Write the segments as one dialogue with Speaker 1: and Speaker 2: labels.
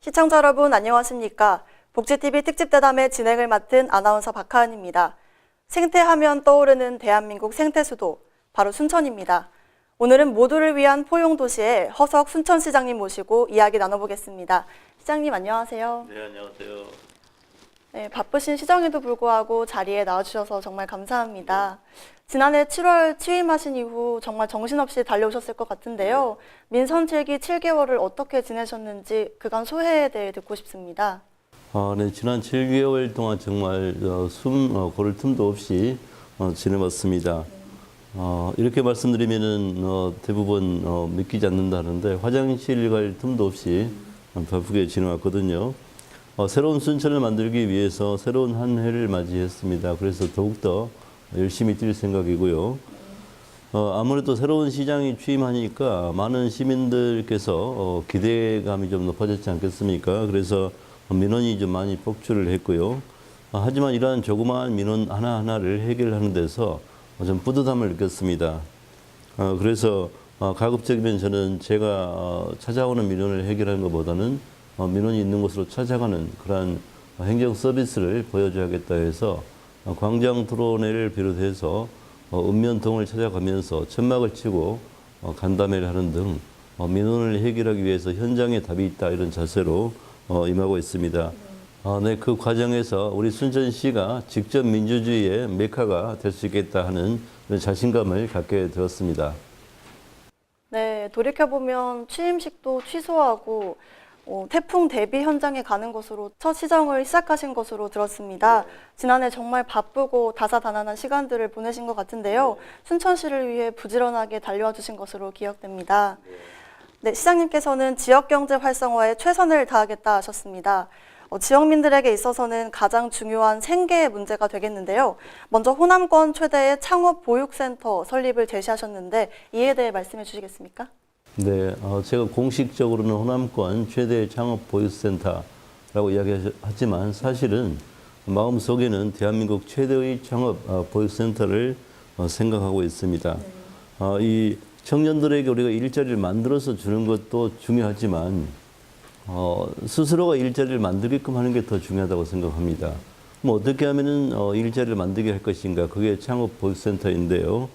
Speaker 1: 시청자 여러분 안녕하십니까? 복지TV 특집대담의 진행을 맡은 아나운서 박하은입니다. 생태하면 떠오르는 대한민국 생태수도, 바로 순천입니다. 오늘은 모두를 위한 포용도시의 허석 순천시장님 모시고 이야기 나눠보겠습니다. 시장님 안녕하세요.
Speaker 2: 네, 안녕하세요.
Speaker 1: 네, 바쁘신 시정에도 불구하고 자리에 나와주셔서 정말 감사합니다. 지난해 7월 취임하신 이후 정말 정신없이 달려오셨을 것 같은데요. 민선 7기 7개월을 어떻게 지내셨는지 그간 소회에 대해 듣고 싶습니다.
Speaker 2: 네, 지난 7개월 동안 정말 숨 고를 틈도 없이 지내봤습니다. 이렇게 말씀드리면은 대부분 믿기지 않는다는데 화장실 갈 틈도 없이 바쁘게 지내왔거든요. 새로운 순천을 만들기 위해서 새로운 한 해를 맞이했습니다. 그래서 더욱더 열심히 뛸 생각이고요. 아무래도 새로운 시장이 취임하니까 많은 시민들께서 기대감이 좀 높아졌지 않겠습니까? 그래서 민원이 좀 많이 폭주를 했고요. 하지만 이러한 조그마한 민원 하나하나를 해결하는 데서 좀 뿌듯함을 느꼈습니다. 그래서 가급적이면 저는 제가 찾아오는 민원을 해결하는 것보다는 민원이 있는 곳으로 찾아가는 그러한 행정 서비스를 보여줘야겠다 해서 광장 드론을 비롯해서 읍면동을 찾아가면서 천막을 치고 간담회를 하는 등 민원을 해결하기 위해서 현장에 답이 있다 이런 자세로 임하고 있습니다. 네, 그 과정에서 우리 순천시가 직접 민주주의의 메카가 될 수 있겠다 하는 그런 자신감을 갖게 되었습니다.
Speaker 1: 네, 돌이켜보면 취임식도 취소하고 태풍 대비 현장에 가는 것으로 첫 시정을 시작하신 것으로 들었습니다. 지난해 정말 바쁘고 다사다난한 시간들을 보내신 것 같은데요. 순천시를 위해 부지런하게 달려와 주신 것으로 기억됩니다. 네, 시장님께서는 지역경제 활성화에 최선을 다하겠다 하셨습니다. 지역민들에게 있어서는 가장 중요한 생계의 문제가 되겠는데요. 먼저 호남권 최대의 창업보육센터 설립을 제시하셨는데 이에 대해 말씀해 주시겠습니까?
Speaker 2: 네, 제가 공식적으로는 호남권 최대 창업보육센터라고 이야기하지만 사실은 마음속에는 대한민국 최대의 창업보육센터를 생각하고 있습니다. 이 청년들에게 우리가 일자리를 만들어서 주는 것도 중요하지만 스스로가 일자리를 만들게끔 하는 게 더 중요하다고 생각합니다. 뭐 어떻게 하면은 일자리를 만들게 할 것인가, 그게 창업보육센터인데요.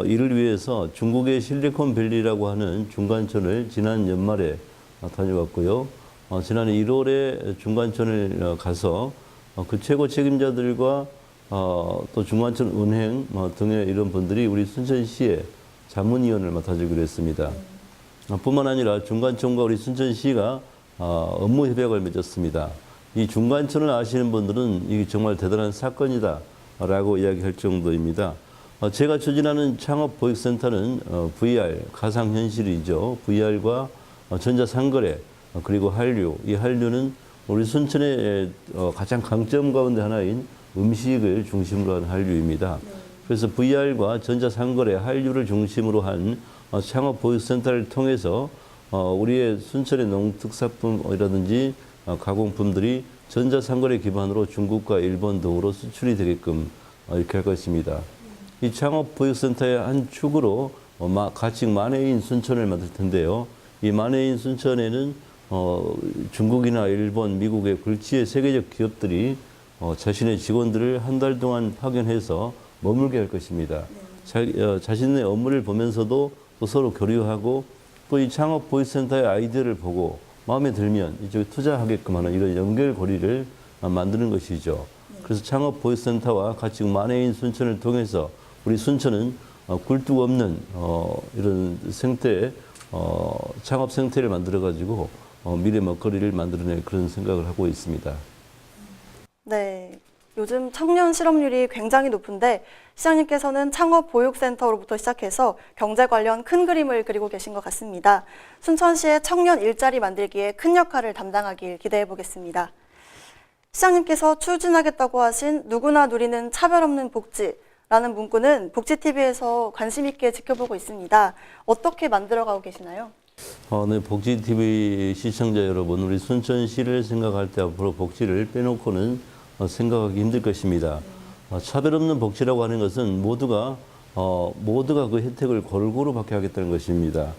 Speaker 2: 이를 위해서 중국의 실리콘밸리라고 하는 중간촌을 지난 연말에 다녀왔고요. 지난 1월에 중간촌을 가서 그 최고 책임자들과 또 중간촌 은행 등의 이런 분들이 우리 순천시의 자문위원을 맡아주기로 했습니다. 뿐만 아니라 중간촌과 우리 순천시가 업무 협약을 맺었습니다. 이 중간촌을 아시는 분들은 이게 정말 대단한 사건이다 라고 이야기할 정도입니다. 제가 추진하는 창업보육센터는 VR, 가상현실이죠. VR과 전자상거래, 그리고 한류. 이 한류는 우리 순천의 가장 강점 가운데 하나인 음식을 중심으로 한 한류입니다. 그래서 VR과 전자상거래, 한류를 중심으로 한 창업보육센터를 통해서 우리의 순천의 농특산품이라든지 가공품들이 전자상거래 기반으로 중국과 일본 등으로 수출이 되게끔 이렇게 할 것입니다. 이 창업보육센터의 한 축으로 가칭 만해인 순천을 만들 텐데요. 이 만해인 순천에는 중국이나 일본, 미국의 굴지의 세계적 기업들이 자신의 직원들을 한 달 동안 파견해서 머물게 할 것입니다. 자신의 업무를 보면서도 또 서로 교류하고 또 이 창업보육센터의 아이디어를 보고 마음에 들면 이쪽에 투자하게끔 하는 이런 연결고리를 만드는 것이죠. 그래서 창업보육센터와 가칭 만해인 순천을 통해서 우리 순천은 굴뚝 없는 이런 생태, 창업 생태를 만들어가지고 미래 먹거리를 만들어낼 그런 생각을 하고 있습니다.
Speaker 1: 네, 요즘 청년 실업률이 굉장히 높은데 시장님께서는 창업보육센터로부터 시작해서 경제 관련 큰 그림을 그리고 계신 것 같습니다. 순천시의 청년 일자리 만들기에 큰 역할을 담당하길 기대해 보겠습니다. 시장님께서 추진하겠다고 하신 누구나 누리는 차별 없는 복지라는 문구는 복지TV에서 관심 있게 지켜보고 있습니다. 어떻게 만들어가고 계시나요?
Speaker 2: 네, 복지TV 시청자 여러분, 우리 순천시를 생각할 때 앞으로 복지를 빼놓고는 생각하기 힘들 것입니다. 차별 없는 복지라고 하는 것은 모두가 그 혜택을 골고루 받게 하겠다는 것입니다.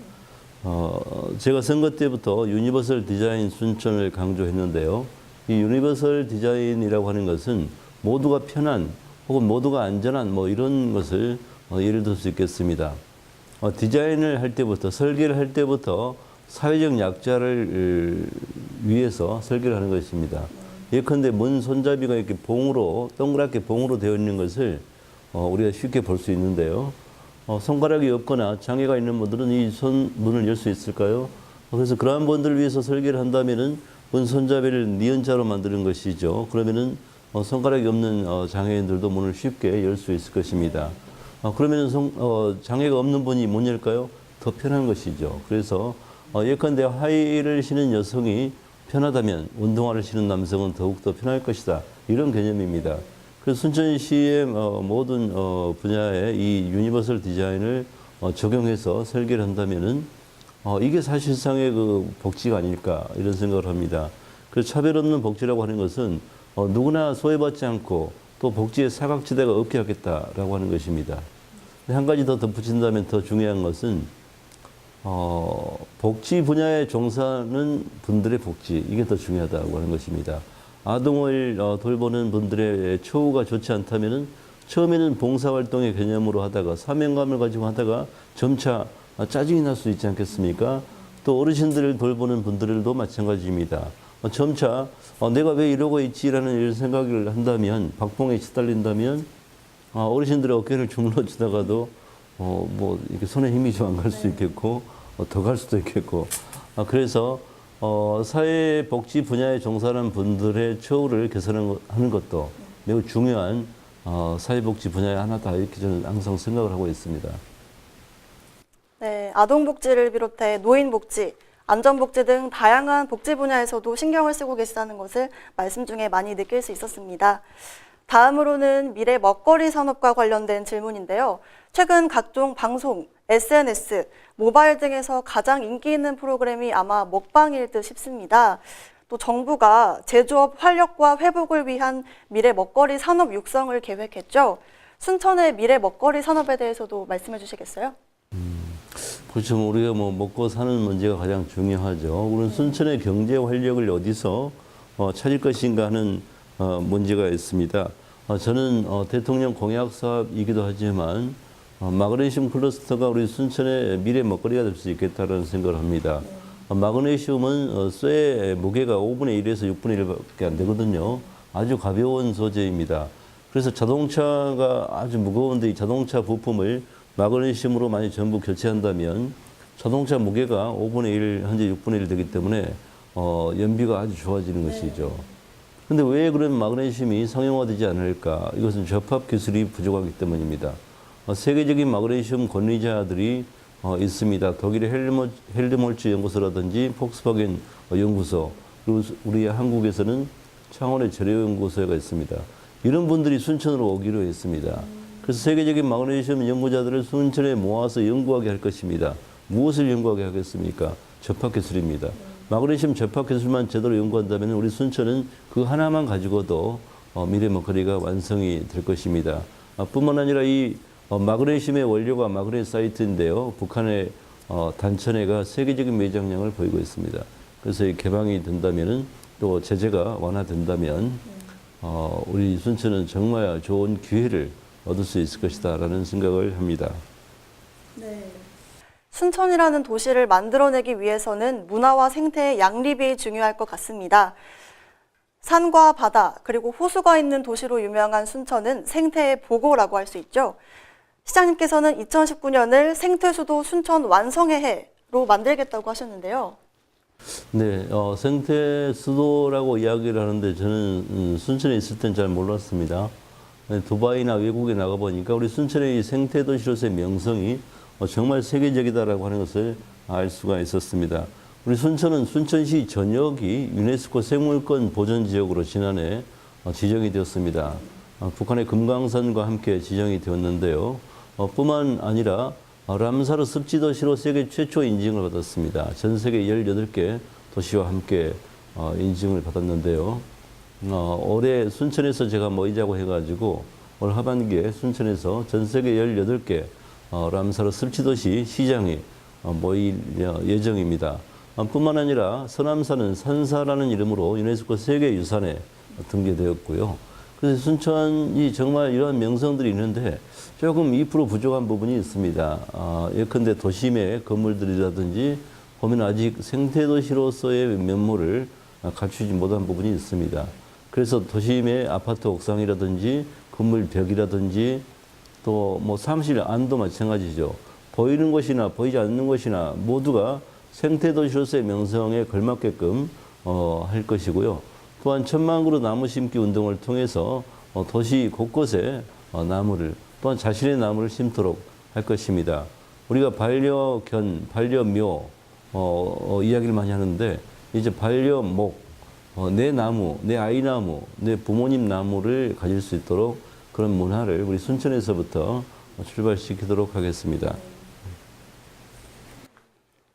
Speaker 2: 제가 선거 때부터 유니버설 디자인 순천을 강조했는데요. 이 유니버설 디자인이라고 하는 것은 모두가 편한 혹은 모두가 안전한 이런 것을 예를 들 수 있겠습니다. 디자인을 할 때부터, 설계를 할 때부터 사회적 약자를 위해서 설계를 하는 것입니다. 예컨대 문 손잡이가 이렇게 동그랗게 봉으로 되어 있는 것을 우리가 쉽게 볼 수 있는데요. 손가락이 없거나 장애가 있는 분들은 이 문을 열 수 있을까요? 그래서 그러한 분들을 위해서 설계를 한다면은 문 손잡이를 니은자로 만드는 것이죠. 그러면은 손가락이 없는 장애인들도 문을 쉽게 열 수 있을 것입니다. 그러면은 장애가 없는 분이 못 열까요? 더 편한 것이죠. 그래서 예컨대 하이힐을 신은 여성이 편하다면 운동화를 신은 남성은 더욱더 편할 것이다. 이런 개념입니다. 그래서 순천시의 모든 분야에 이 유니버설 디자인을 적용해서 설계를 한다면은 이게 사실상의 그 복지가 아닐까 이런 생각을 합니다. 그래서 차별 없는 복지라고 하는 것은 누구나 소외받지 않고 또 복지의 사각지대가 없게 하겠다라고 하는 것입니다. 한 가지 더 덧붙인다면 더 중요한 것은 복지 분야에 종사하는 분들의 복지, 이게 더 중요하다고 하는 것입니다. 아동을 돌보는 분들의 처우가 좋지 않다면은 처음에는 봉사활동의 개념으로 하다가 사명감을 가지고 하다가 점차 짜증이 날 수 있지 않겠습니까? 또 어르신들을 돌보는 분들도 마찬가지입니다. 점차 내가 왜 이러고 있지라는 이런 생각을 한다면, 박봉에 시달린다면 어르신들의 어깨를 주물러 주다가도 이렇게 손에 힘이 좀 안 갈 수 있겠고 더 갈 수도 있겠고 그래서 사회복지 분야에 종사하는 분들의 처우를 개선하는 것도 매우 중요한 사회복지 분야의 하나다 이렇게 저는 항상 생각을 하고 있습니다.
Speaker 1: 네, 아동복지를 비롯해 노인복지, 안전복지 등 다양한 복지 분야에서도 신경을 쓰고 계시다는 것을 말씀 중에 많이 느낄 수 있었습니다. 다음으로는 미래 먹거리 산업과 관련된 질문인데요. 최근 각종 방송, SNS, 모바일 등에서 가장 인기 있는 프로그램이 아마 먹방일 듯 싶습니다. 또 정부가 제조업 활력과 회복을 위한 미래 먹거리 산업 육성을 계획했죠. 순천의 미래 먹거리 산업에 대해서도 말씀해 주시겠어요?
Speaker 2: 그렇죠. 우리가 먹고 사는 문제가 가장 중요하죠. 우리는 순천의 경제 활력을 어디서 찾을 것인가 하는 문제가 있습니다. 저는 대통령 공약 사업이기도 하지만 마그네슘 클러스터가 우리 순천의 미래 먹거리가 될 수 있겠다는 생각을 합니다. 마그네슘은 쇠의 무게가 5분의 1에서 6분의 1밖에 안 되거든요. 아주 가벼운 소재입니다. 그래서 자동차가 아주 무거운데 이 자동차 부품을 마그네슘으로 많이 전부 교체한다면 자동차 무게가 5분의 1, 현재 6분의 1 되기 때문에 연비가 아주 좋아지는 것이죠. 근데 왜 그런 마그네슘이 상용화되지 않을까? 이것은 접합 기술이 부족하기 때문입니다. 세계적인 마그네슘 권위자들이 있습니다. 독일의 헬르몰츠 연구소라든지 폭스바겐 연구소, 그리고 우리 한국에서는 창원의 재료연구소가 있습니다. 이런 분들이 순천으로 오기로 했습니다. 그래서 세계적인 마그네슘 연구자들을 순천에 모아서 연구하게 할 것입니다. 무엇을 연구하게 하겠습니까? 접합 기술입니다. 마그네슘 접합 기술만 제대로 연구한다면 우리 순천은 그 하나만 가지고도 미래 먹거리가 완성이 될 것입니다. 뿐만 아니라 이 마그네슘의 원료가 마그네사이트인데요. 북한의 단천해가 세계적인 매장량을 보이고 있습니다. 그래서 이 개방이 된다면은 또 제재가 완화된다면 우리 순천은 정말 좋은 기회를 얻을 수 있을 것이다라는 생각을 합니다.
Speaker 1: 네. 순천이라는 도시를 만들어내기 위해서는 문화와 생태의 양립이 중요할 것 같습니다. 산과 바다 그리고 호수가 있는 도시로 유명한 순천은 생태의 보고라고 할 수 있죠. 시장님께서는 2019년을 생태수도 순천 완성의 해로 만들겠다고 하셨는데요.
Speaker 2: 네, 생태수도라고 이야기를 하는데 저는 순천에 있을 땐 잘 몰랐습니다. 두바이나 외국에 나가보니까 우리 순천의 이 생태도시로서의 명성이 정말 세계적이다라고 하는 것을 알 수가 있었습니다. 우리 순천은 순천시 전역이 유네스코 생물권 보전지역으로 지난해 지정이 되었습니다. 북한의 금강산과 함께 지정이 되었는데요. 뿐만 아니라 람사르 습지도시로 세계 최초 인증을 받았습니다. 전 세계 18개 도시와 함께 인증을 받았는데요. 올해 순천에서 제가 모이자고 해가지고 올 하반기에 순천에서 전 세계 18개 람사르 습지도시 시장이 모일 예정입니다. 뿐만 아니라 서남사는 산사라는 이름으로 유네스코 세계유산에 등재되었고요. 그래서 순천이 정말 이러한 명성들이 있는데 조금 2% 부족한 부분이 있습니다. 예컨대 도심의 건물들이라든지 보면 아직 생태도시로서의 면모를 갖추지 못한 부분이 있습니다. 그래서 도심의 아파트 옥상이라든지 건물 벽이라든지 또 뭐 사무실 안도 마찬가지죠. 보이는 것이나 보이지 않는 것이나 모두가 생태도시로서의 명성에 걸맞게끔 할 것이고요. 또한 1000만 그루 나무 심기 운동을 통해서 도시 곳곳에 나무를 또한 자신의 나무를 심도록 할 것입니다. 우리가 반려견, 반려묘 이야기를 많이 하는데 이제 반려목, 내 나무, 내 아이 나무, 내 부모님 나무를 가질 수 있도록 그런 문화를 우리 순천에서부터 출발시키도록 하겠습니다.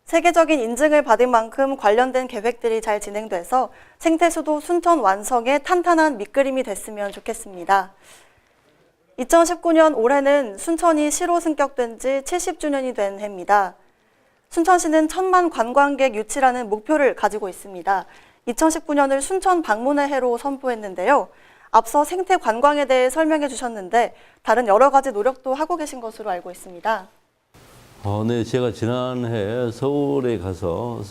Speaker 1: 세계적인 인증을 받은 만큼 관련된 계획들이 잘 진행돼서 생태수도 순천 완성의 탄탄한 밑그림이 됐으면 좋겠습니다. 2019년 올해는 순천이 시로 승격된 지 70주년이 된 해입니다. 순천시는 1000만 관광객 유치라는 목표를 가지고 있습니다. 2019년을 순천 방문의 해로 선포했는데요. 앞서 생태 관광에 대해 설명해 주셨는데 다른 여러 가지 노력도 하고 계신 것으로 알고 있습니다.
Speaker 2: 네, 제가 지난해 서울에 가서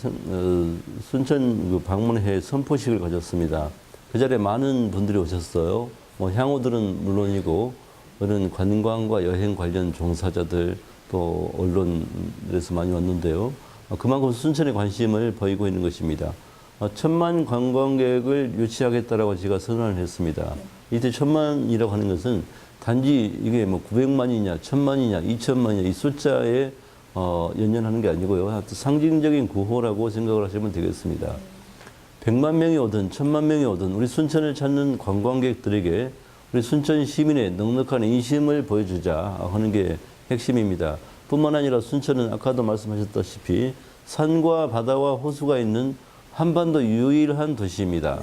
Speaker 2: 순천 방문회 선포식을 가졌습니다. 그 자리에 많은 분들이 오셨어요. 향후들은 물론이고, 그런 관광과 여행 관련 종사자들 또 언론에서 많이 왔는데요. 그만큼 순천에 관심을 보이고 있는 것입니다. 1000만 관광객을 유치하겠다라고 제가 선언을 했습니다. 이때 1000만이라고 하는 것은 단지 이게 뭐 900만이냐, 1000만이냐, 2000만이냐 이 숫자에 연연하는 게 아니고요. 하여튼 상징적인 구호라고 생각을 하시면 되겠습니다. 100만 명이 오든 1000만 명이 오든 우리 순천을 찾는 관광객들에게 우리 순천 시민의 넉넉한 인심을 보여주자 하는 게 핵심입니다. 뿐만 아니라 순천은 아까도 말씀하셨다시피 산과 바다와 호수가 있는 한반도 유일한 도시입니다.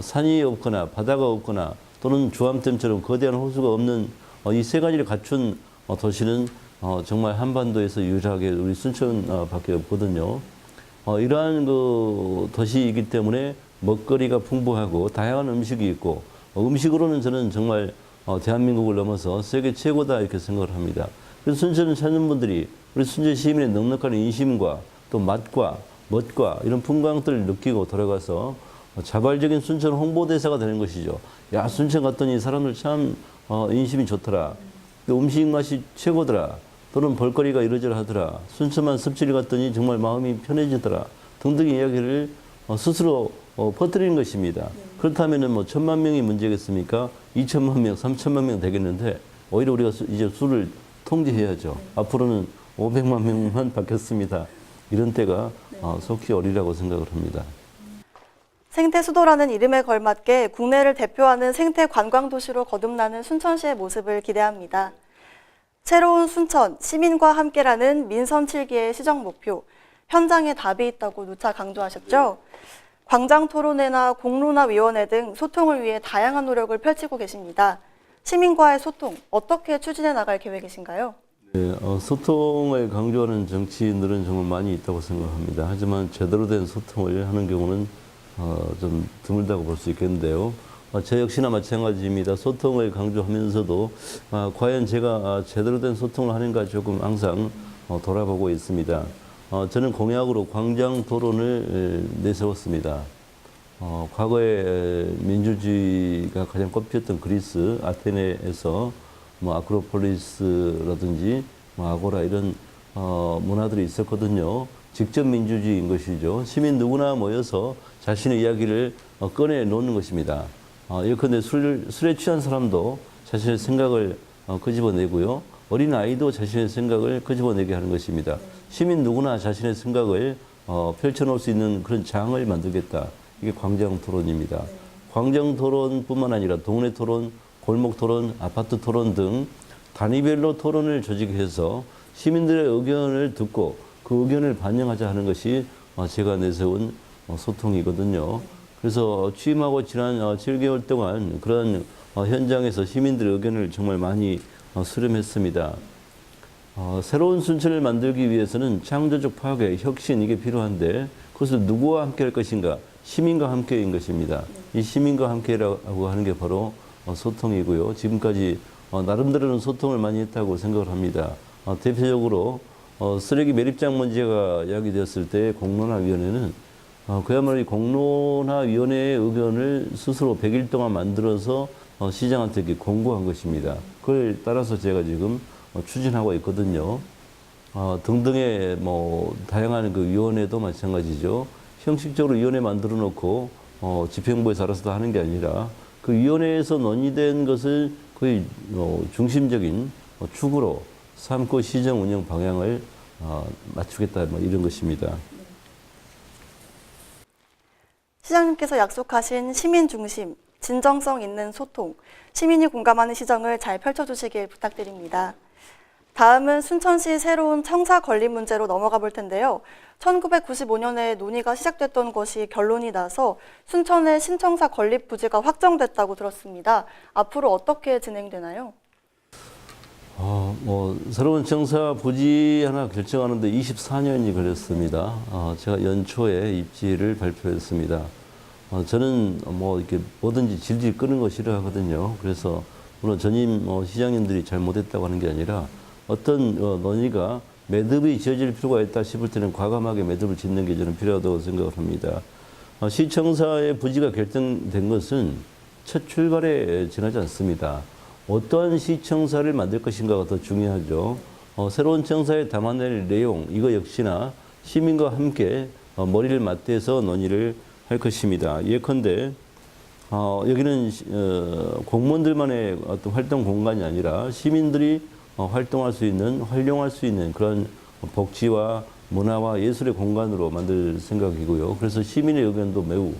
Speaker 2: 산이 없거나 바다가 없거나 또는 주암댐처럼 거대한 호수가 없는 이 세 가지를 갖춘 도시는 정말 한반도에서 유일하게 우리 순천밖에 없거든요. 이러한 그 도시이기 때문에 먹거리가 풍부하고 다양한 음식이 있고 음식으로는 저는 정말 대한민국을 넘어서 세계 최고다 이렇게 생각을 합니다. 그래서 순천을 찾는 분들이 우리 순천 시민의 넉넉한 인심과 또 맛과 멋과 이런 풍광들을 느끼고 돌아가서 자발적인 순천 홍보대사가 되는 것이죠. 야, 순천 갔더니 사람들 참 인심이 좋더라. 음식 맛이 최고더라. 또는 볼거리가 이러저러하더라. 순천만 습지를 갔더니 정말 마음이 편해지더라. 등등 이야기를 스스로 퍼뜨리는 것입니다. 그렇다면 뭐 1000만 명이 문제겠습니까? 2000만 명, 3000만 명 되겠는데 오히려 우리가 이제 수를 통제해야죠. 앞으로는 500만 명만 받겠습니다. 이런 때가 속히 오리라고 생각을 합니다.
Speaker 1: 생태수도라는 이름에 걸맞게 국내를 대표하는 생태 관광도시로 거듭나는 순천시의 모습을 기대합니다. 새로운 순천, 시민과 함께라는 민선 7기의 시정 목표, 현장에 답이 있다고 누차 강조하셨죠? 광장토론회나 공론화위원회 등 소통을 위해 다양한 노력을 펼치고 계십니다. 시민과의 소통, 어떻게 추진해 나갈 계획이신가요?
Speaker 2: 네, 소통을 강조하는 정치인들은 정말 많이 있다고 생각합니다. 하지만 제대로 된 소통을 하는 경우는 좀 드물다고 볼 수 있겠는데요. 저 역시나 마찬가지입니다. 소통을 강조하면서도 과연 제가 제대로 된 소통을 하는가 조금 항상 돌아보고 있습니다. 저는 공약으로 광장 토론을 내세웠습니다. 과거에 민주주의가 가장 꽃피었던 그리스 아테네에서 뭐 아크로폴리스라든지 뭐 아고라 이런 문화들이 있었거든요. 직접 민주주의인 것이죠. 시민 누구나 모여서 자신의 이야기를 꺼내 놓는 것입니다. 예컨대 술에 취한 사람도 자신의 생각을 끄집어내고요. 어린 아이도 자신의 생각을 끄집어내게 하는 것입니다. 시민 누구나 자신의 생각을 펼쳐놓을 수 있는 그런 장을 만들겠다. 이게 광장 토론입니다. 광장 토론뿐만 아니라 동네 토론, 골목 토론, 아파트 토론 등 단위별로 토론을 조직해서 시민들의 의견을 듣고 그 의견을 반영하자 하는 것이 제가 내세운 소통이거든요. 그래서 취임하고 지난 7개월 동안 그런 현장에서 시민들의 의견을 정말 많이 수렴했습니다. 새로운 순천을 만들기 위해서는 창조적 파괴, 혁신 이게 필요한데 그것을 누구와 함께 할 것인가? 시민과 함께인 것입니다. 이 시민과 함께라고 하는 게 바로 소통이고요. 지금까지 나름대로는 소통을 많이 했다고 생각을 합니다. 대표적으로 쓰레기 매립장 문제가 야기되었을 때 공론화위원회는 그야말로 이 공론화위원회의 의견을 스스로 100일 동안 만들어서 시장한테 이렇게 공고한 것입니다. 그걸 따라서 제가 지금 추진하고 있거든요. 등등의 뭐 다양한 그 위원회도 마찬가지죠. 형식적으로 위원회 만들어 놓고 집행부에서 알아서 다 하는 게 아니라 그 위원회에서 논의된 것을 거의 중심적인 축으로 삼고 시정 운영 방향을 맞추겠다 뭐 이런 것입니다.
Speaker 1: 시장님께서 약속하신 시민 중심, 진정성 있는 소통, 시민이 공감하는 시정을 잘 펼쳐주시길 부탁드립니다. 다음은 순천시 새로운 청사 건립 문제로 넘어가 볼 텐데요. 1995년에 논의가 시작됐던 것이 결론이 나서 순천의 신청사 건립 부지가 확정됐다고 들었습니다. 앞으로 어떻게 진행되나요?
Speaker 2: 새로운 청사 부지 하나 결정하는데 24년이 걸렸습니다. 제가 연초에 입지를 발표했습니다. 저는 이렇게 뭐든지 질질 끄는 거 싫어하거든요. 그래서 물론 전임 시장님들이 잘못했다고 하는 게 아니라 어떤 논의가 매듭이 지어질 필요가 있다 싶을 때는 과감하게 매듭을 짓는 게 저는 필요하다고 생각을 합니다. 시청사의 부지가 결정된 것은 첫 출발에 지나지 않습니다. 어떠한 시청사를 만들 것인가가 더 중요하죠. 새로운 청사에 담아낼 내용, 이거 역시나 시민과 함께 머리를 맞대서 논의를 할 것입니다. 예컨대 여기는 공무원들만의 어떤 활동 공간이 아니라 시민들이 활동할 수 있는, 활용할 수 있는 그런 복지와 문화와 예술의 공간으로 만들 생각이고요. 그래서 시민의 의견도 매우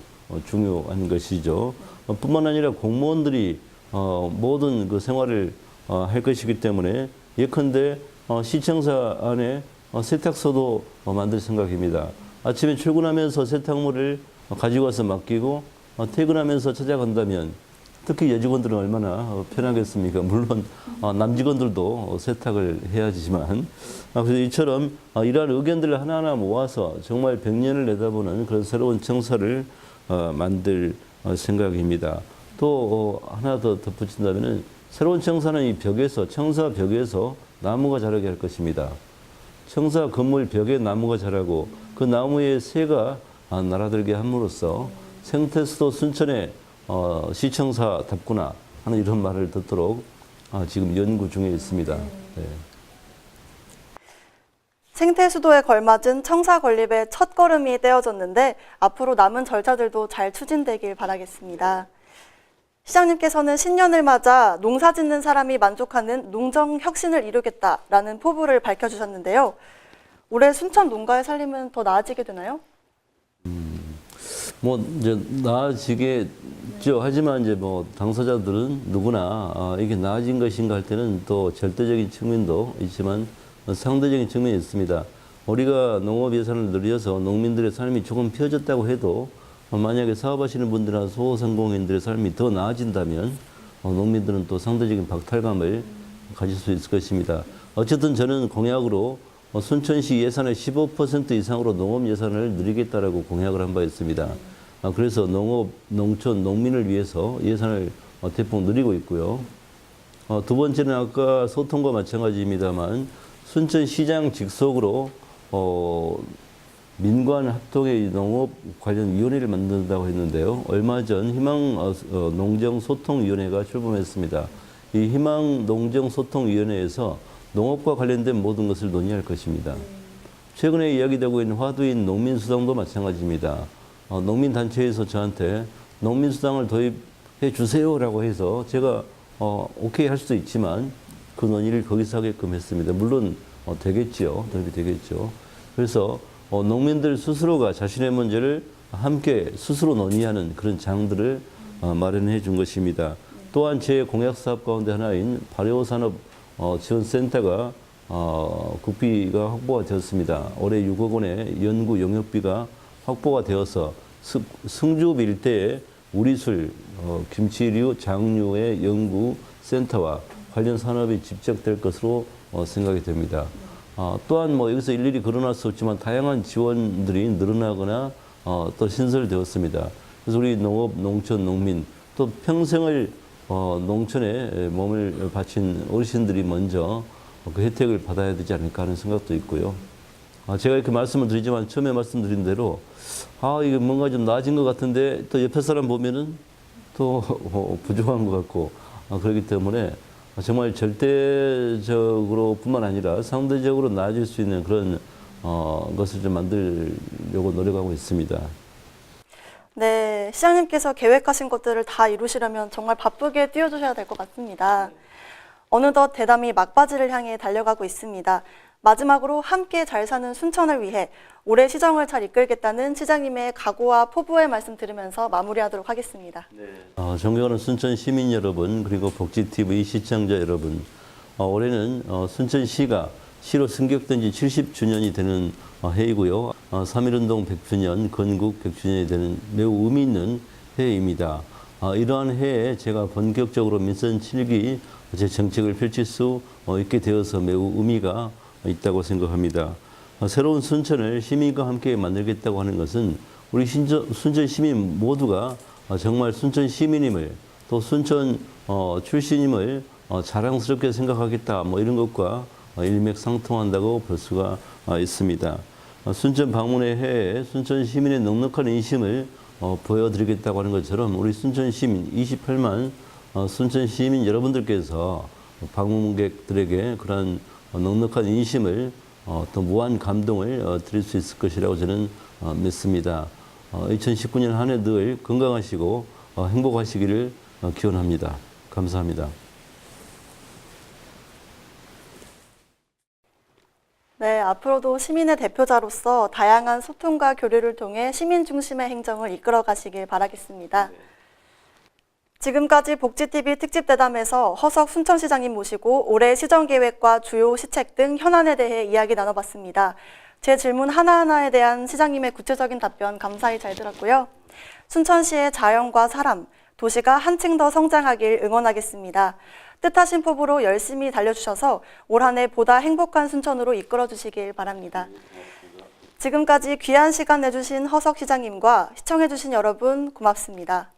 Speaker 2: 중요한 것이죠. 뿐만 아니라 공무원들이 모든 그 생활을 할 것이기 때문에 예컨대 시청사 안에 세탁소도 만들 생각입니다. 아침에 출근하면서 세탁물을 가지고 와서 맡기고 퇴근하면서 찾아간다면 특히 여직원들은 얼마나 편하겠습니까? 물론 남직원들도 세탁을 해야지만 그래서 이처럼 이러한 의견들을 하나하나 모아서 정말 100년을 내다보는 그런 새로운 청사를 만들 생각입니다. 또 하나 더 덧붙인다면 새로운 청사는 이 벽에서 청사 벽에서 나무가 자라게 할 것입니다. 청사 건물 벽에 나무가 자라고 그 나무의 새가 날아들게 함으로써 생태수도 순천의 시청사답구나 하는 이런 말을 듣도록 지금 연구 중에 있습니다. 네.
Speaker 1: 생태수도에 걸맞은 청사 건립의 첫 걸음이 떼어졌는데 앞으로 남은 절차들도 잘 추진되길 바라겠습니다. 시장님께서는 신년을 맞아 농사 짓는 사람이 만족하는 농정 혁신을 이루겠다라는 포부를 밝혀주셨는데요. 올해 순천 농가의 살림은 더 나아지게 되나요?
Speaker 2: 이제 나아지겠죠. 하지만 이제 당사자들은 누구나 이게 나아진 것인가 할 때는 또 절대적인 측면도 있지만 상대적인 측면이 있습니다. 우리가 농업 예산을 늘려서 농민들의 삶이 조금 펴졌다고 해도 만약에 사업하시는 분들이나 소상공인들의 삶이 더 나아진다면 농민들은 또 상대적인 박탈감을 가질 수 있을 것입니다. 어쨌든 저는 공약으로 순천시 예산의 15% 이상으로 농업 예산을 늘리겠다라고 공약을 한 바 있습니다. 그래서 농업, 농촌, 농민을 위해서 예산을 대폭 늘리고 있고요. 두 번째는 아까 소통과 마찬가지입니다만 순천시장 직속으로 민관 합동의 농업 관련 위원회를 만든다고 했는데요. 얼마 전 희망농정소통위원회가 출범했습니다. 이 희망농정소통위원회에서 농업과 관련된 모든 것을 논의할 것입니다. 최근에 이야기되고 있는 화두인 농민수당도 마찬가지입니다. 농민단체에서 저한테 농민수당을 도입해 주세요라고 해서 제가 오케이 할 수도 있지만 그 논의를 거기서 하게끔 했습니다. 물론 되겠지요. 도입이 되겠죠. 그래서 농민들 스스로가 자신의 문제를 함께 스스로 논의하는 그런 장들을 마련해 준 것입니다. 또한 제 공약 사업 가운데 하나인 발효산업 지원센터가 국비가 확보가 되었습니다. 올해 6억 원의 연구 용역비가 확보가 되어서 승주읍 일대에 우리술 김치류, 장류의 연구 센터와 관련 산업이 집적될 것으로 생각이 됩니다. 또한 뭐 여기서 일일이 거론할 수 없지만 다양한 지원들이 늘어나거나 또 신설되었습니다. 그래서 우리 농업, 농촌, 농민 또 평생을 농촌에 몸을 바친 어르신들이 먼저 그 혜택을 받아야 되지 않을까 하는 생각도 있고요. 제가 이렇게 말씀을 드리지만 처음에 말씀드린 대로 이게 뭔가 좀 나아진 것 같은데 또 옆에 사람 보면은 또 부족한 것 같고 그렇기 때문에 정말 절대적으로 뿐만 아니라 상대적으로 나아질 수 있는 그런 것을 좀 만들려고 노력하고 있습니다.
Speaker 1: 네, 시장님께서 계획하신 것들을 다 이루시려면 정말 바쁘게 뛰어주셔야 될 것 같습니다. 어느덧 대담이 막바지를 향해 달려가고 있습니다. 마지막으로 함께 잘 사는 순천을 위해 올해 시정을 잘 이끌겠다는 시장님의 각오와 포부의 말씀 들으면서 마무리하도록 하겠습니다.
Speaker 2: 존경하는 순천 시민 여러분 그리고 복지TV 시청자 여러분, 올해는 순천시가 시로 승격된 지 70주년이 되는 해이고요. 3.1운동 100주년, 건국 100주년이 되는 매우 의미 있는 해입니다. 이러한 해에 제가 본격적으로 민선 7기 제 정책을 펼칠 수 있게 되어서 매우 의미가 있다고 생각합니다. 새로운 순천을 시민과 함께 만들겠다고 하는 것은 우리 순천 시민 모두가 정말 순천 시민임을 또 순천 출신임을 자랑스럽게 생각하겠다 뭐 이런 것과 일맥상통한다고 볼 수가 있습니다. 순천 방문의 해에 순천 시민의 넉넉한 인심을 보여드리겠다고 하는 것처럼 우리 순천 시민 28만 순천 시민 여러분들께서 방문객들에게 그런 넉넉한 인심을 또 무한 감동을 드릴 수 있을 것이라고 저는 믿습니다. 2019년 한 해 늘 건강하시고 행복하시기를 기원합니다. 감사합니다.
Speaker 1: 네, 앞으로도 시민의 대표자로서 다양한 소통과 교류를 통해 시민 중심의 행정을 이끌어 가시길 바라겠습니다. 지금까지 복지TV 특집대담에서 허석 순천시장님 모시고 올해 시정계획과 주요 시책 등 현안에 대해 이야기 나눠봤습니다. 제 질문 하나하나에 대한 시장님의 구체적인 답변 감사히 잘 들었고요. 순천시의 자연과 사람, 도시가 한층 더 성장하길 응원하겠습니다. 뜻하신 포부로 열심히 달려주셔서 올 한 해 보다 행복한 순천으로 이끌어주시길 바랍니다. 지금까지 귀한 시간 내주신 허석 시장님과 시청해주신 여러분 고맙습니다.